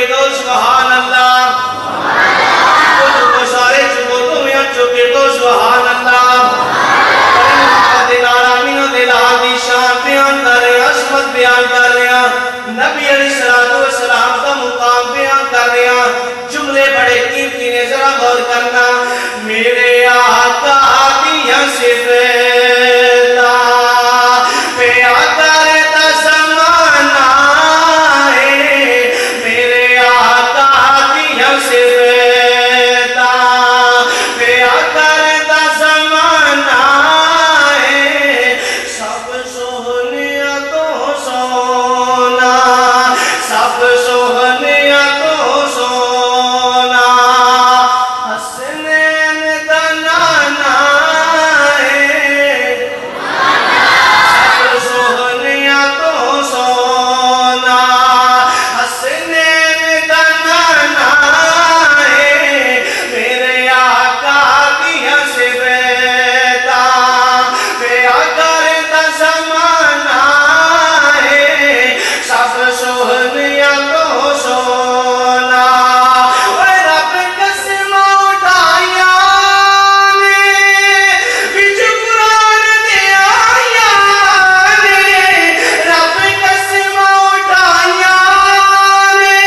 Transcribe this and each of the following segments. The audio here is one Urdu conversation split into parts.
دو سبحان اللہ سارے چکو دنیا چکے دو سبحان اللہ دلال آمین دلال دی شان بیان کر رہے ہیں عظمت بیان کر رہے ہیں نبی علیہ السلام کا مقام بیان کر رہے ہیں جملے بڑے قیمتی نے ذرا غور کرنا میرے آقا دیا صفتا پہ آتا رہتا زمانہ ہے میرے آقا دیا صفتا پہ آتا رہتا زمانہ ہے سب سہنیا تو سونا سب سہنیا تو سونا حسنین دا نانا ہے سب سہنیا تو سونا حسنین دا نانا ہے میرے آقا دیا صفتا پہ آقا رہتا زمانہ ہے سب سہنیا تو سونا اے رب قسم اٹھایا نے بچ قرآن دے آیا نے رب قسم اٹھایا نے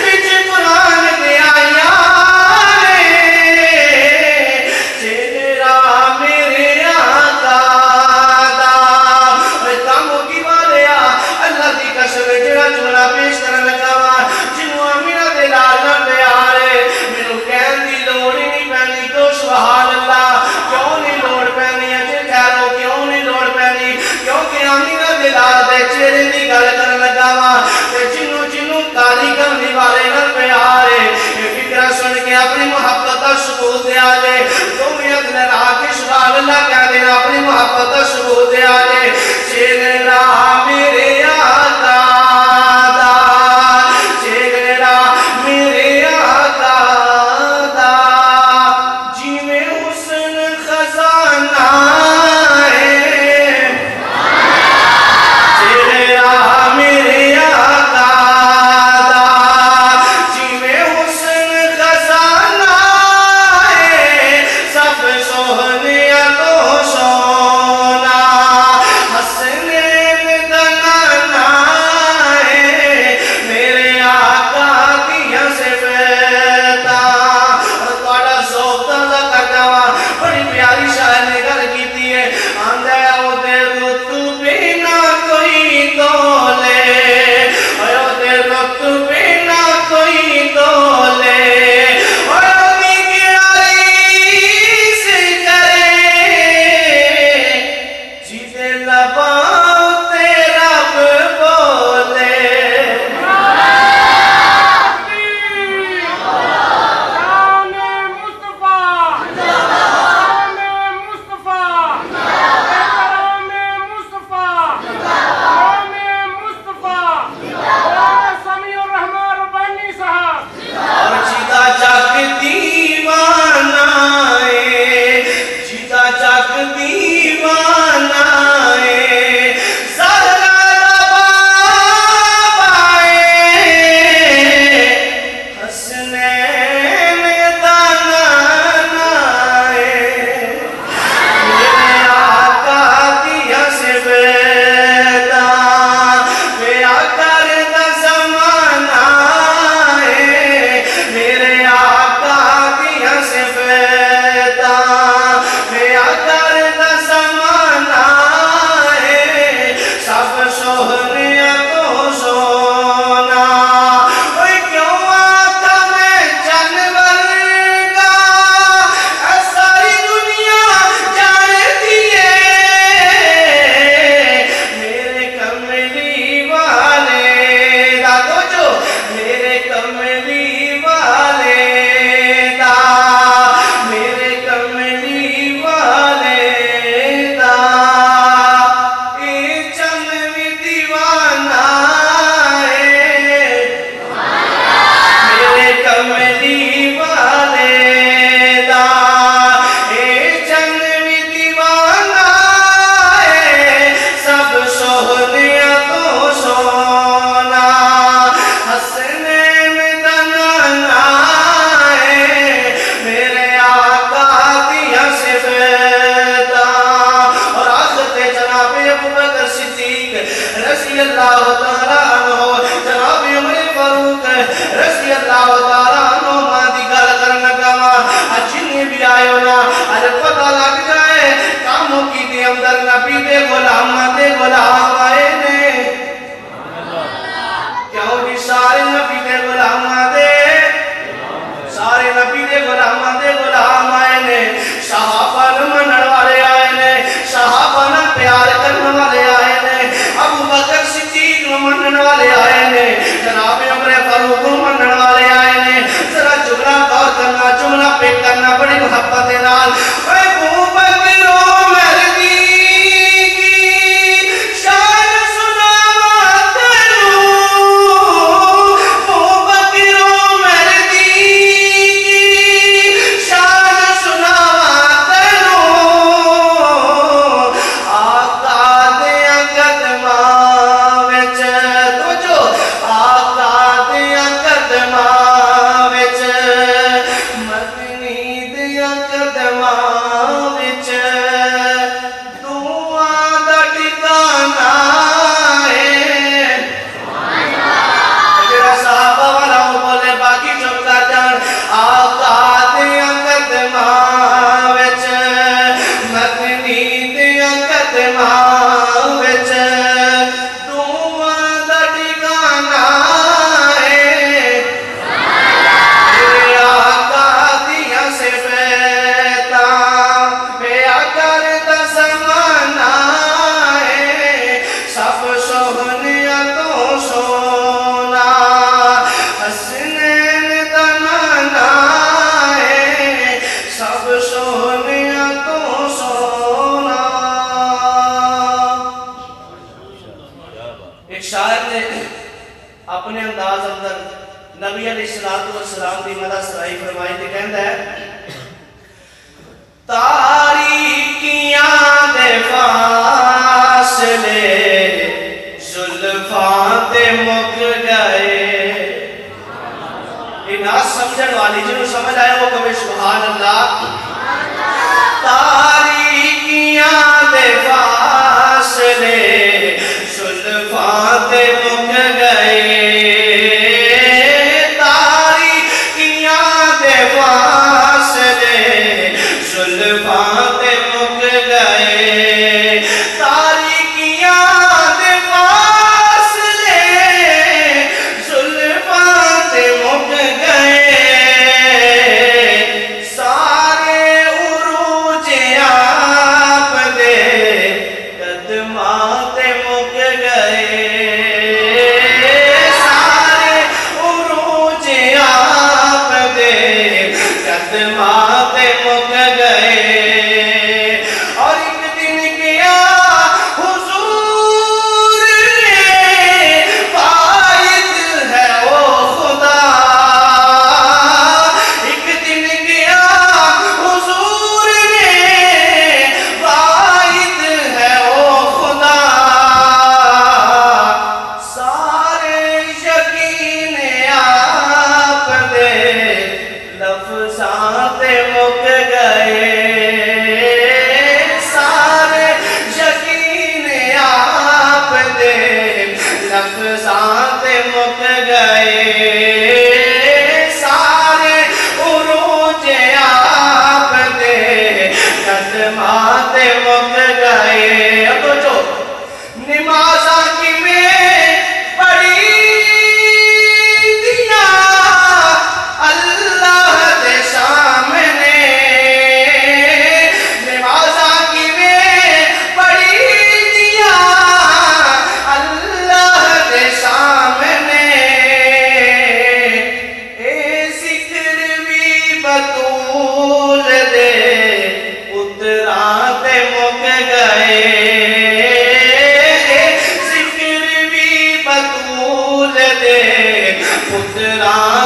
بچ قرآن دے آیا نے چہرہ میرے آقا دا اے کاموں کی والیا اللہ دی قسم جڑا جملہ پیش کرن لگا وا جنوں آمینہ دے لال نال پیارے مینوں کہن دی لوڑ ہی نہیں پینی تو سبحان اللہ کیوں نہیں لوڑ پینی اجے ٹھہرو کیوں نہیں لوڑ پینی کیونکہ آمینہ دے لال دے چہرے دی گل کرن لگا وا تے جنوں کالی کرنے والے نال پیارے یہ فکرہ سن کے اپنی محبت دا ثبوت دے آ جے تمہیں اگلے راہ کے سبحان اللہ کہہ دینا اپنی محبت دا ثبوت دے آ جے چہرہ میرے آقا دا چہرہ میرے آقا دا جیویں حسن خزانہ ہے چہرہ میرے آقا دا جیویں حسن خزانہ ہے سب سہنیا تو سونا حسنین دا اللہ تعالیٰ عنہ جناب عمر فاروق رضی اللہ تعالیٰ عنہ مادی گل کرنا کما جنہیں بھی آئے ہونا اگر پتہ لگ جائے کاموں کی دے اندر نبی دے غلام آئے نے کیوں جی سارے نبی دے غلام آئے نے صحابہ منن والے آئے نے صحابہ نہ پیار کرنے والے آئے نے ابو بکر صدیق منن والے آئے نے جناب عمر فاروق منن والے آئے نے ذرا جملہ غور کرنا جملہ پیش کرنا بڑی محبت نال ابو بکر اپنے انداز اندر نبی علیہ السلام دی مدح سرائی فرمائی تے کہندا ہے تاریکیاں دے فاصلے زلفاں تے مک گئے ناز سمجھن والی جنہوں سمجھ آئے وہ کبھی سبحان اللہ تاریکیاں دے فاصلے زلفاں تے مک گئے ذکر بھی بطول دے پتران